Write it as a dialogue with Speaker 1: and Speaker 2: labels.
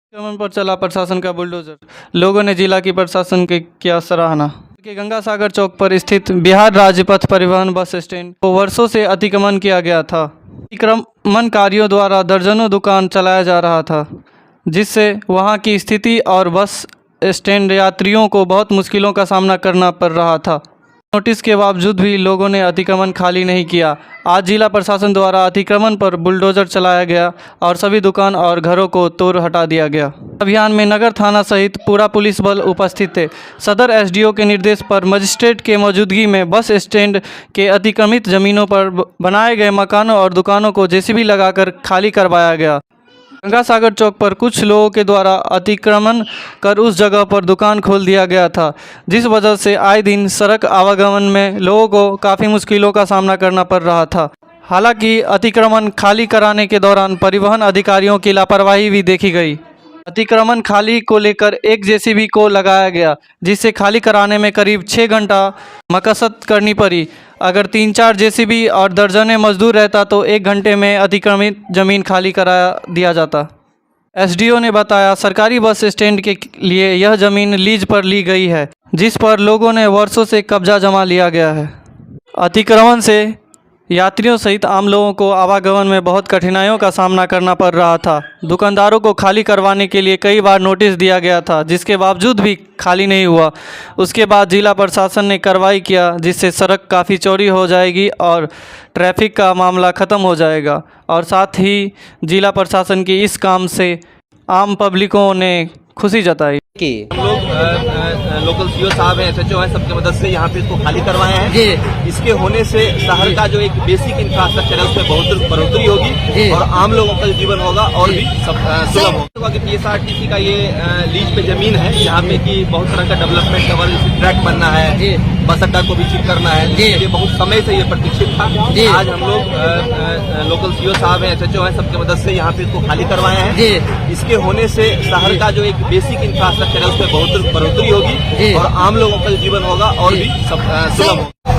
Speaker 1: अतिक्रमण पर चला प्रशासन का बुलडोजर, लोगों ने जिला की प्रशासन की किया सराहना। के गंगा सागर चौक पर स्थित बिहार राज्य पथ परिवहन बस स्टैंड को वर्षों से अतिक्रमण किया गया था। अतिक्रमणकारियों द्वारा दर्जनों दुकान चलाया जा रहा था, जिससे वहां की स्थिति और बस स्टैंड यात्रियों को बहुत मुश्किलों का सामना करना पड़ रहा था। नोटिस के बावजूद भी लोगों ने अतिक्रमण खाली नहीं किया। आज जिला प्रशासन द्वारा अतिक्रमण पर बुलडोजर चलाया गया और सभी दुकान और घरों को तोड़ हटा दिया गया। अभियान में नगर थाना सहित पूरा पुलिस बल उपस्थित थे। सदर एसडीओ के निर्देश पर मजिस्ट्रेट के मौजूदगी में बस स्टैंड के अतिक्रमित जमीनों पर बनाए गए मकानों और दुकानों को जेसीबी लगाकर खाली करवाया गया। गंगा सागर चौक पर कुछ लोगों के द्वारा अतिक्रमण कर उस जगह पर दुकान खोल दिया गया था, जिस वजह से आए दिन सड़क आवागमन में लोगों को काफ़ी मुश्किलों का सामना करना पड़ रहा था। हालांकि अतिक्रमण खाली कराने के दौरान परिवहन अधिकारियों की लापरवाही भी देखी गई। अतिक्रमण खाली को लेकर एक जेसीबी को लगाया गया, जिससे खाली कराने में करीब 6 घंटा मशक्कत करनी पड़ी। अगर 3-4 जेसीबी और दर्जनें मजदूर रहता तो 1 घंटे में अतिक्रमित जमीन खाली करा दिया जाता। एसडीओ ने बताया, सरकारी बस स्टैंड के लिए यह जमीन लीज पर ली गई है, जिस पर लोगों ने वर्षों से कब्जा जमा लिया गया है। अतिक्रमण से यात्रियों सहित आम लोगों को आवागमन में बहुत कठिनाइयों का सामना करना पड़ रहा था। दुकानदारों को खाली करवाने के लिए कई बार नोटिस दिया गया था, जिसके बावजूद भी खाली नहीं हुआ। उसके बाद जिला प्रशासन ने कार्रवाई किया, जिससे सड़क काफ़ी चौड़ी हो जाएगी और ट्रैफिक का मामला ख़त्म हो जाएगा। और साथ ही जिला प्रशासन की इस काम से आम पब्लिकों ने खुशी जताई
Speaker 2: कि
Speaker 3: हम लोग लोकल सीओ साहब हैं, एसएचओ हैं, सबकी मदद से यहाँ पे इसको खाली करवाए हैं।
Speaker 2: जी।
Speaker 3: इसके होने से शहर का जो एक बेसिक इंफ्रास्ट्रक्चर है उसमें बहुत बढ़ोतरी होगी और आम लोगों का जीवन होगा और भी सुलभ होगा। कि पीएसआरटीसी का ये लीज पे जमीन है, यहाँ पे कि बहुत तरह का डेवलपमेंट का ट्रैक बनना है, बस अड्डा को विकसित करना है। ये बहुत समय से ये प्रतीक्षित था। आज हम लोग लोकल सीओ साहब हैं, एसएचओ हैं, सबकी मदद से यहाँ पे इसको खाली करवाए हैं। इसके होने से शहर का जो एक बेसिक इंफ्रास्ट्रक्चर है उसमें बहुत बढ़ोतरी होगी और आम लोगों का जीवन होगा और भी सुलभ होगा।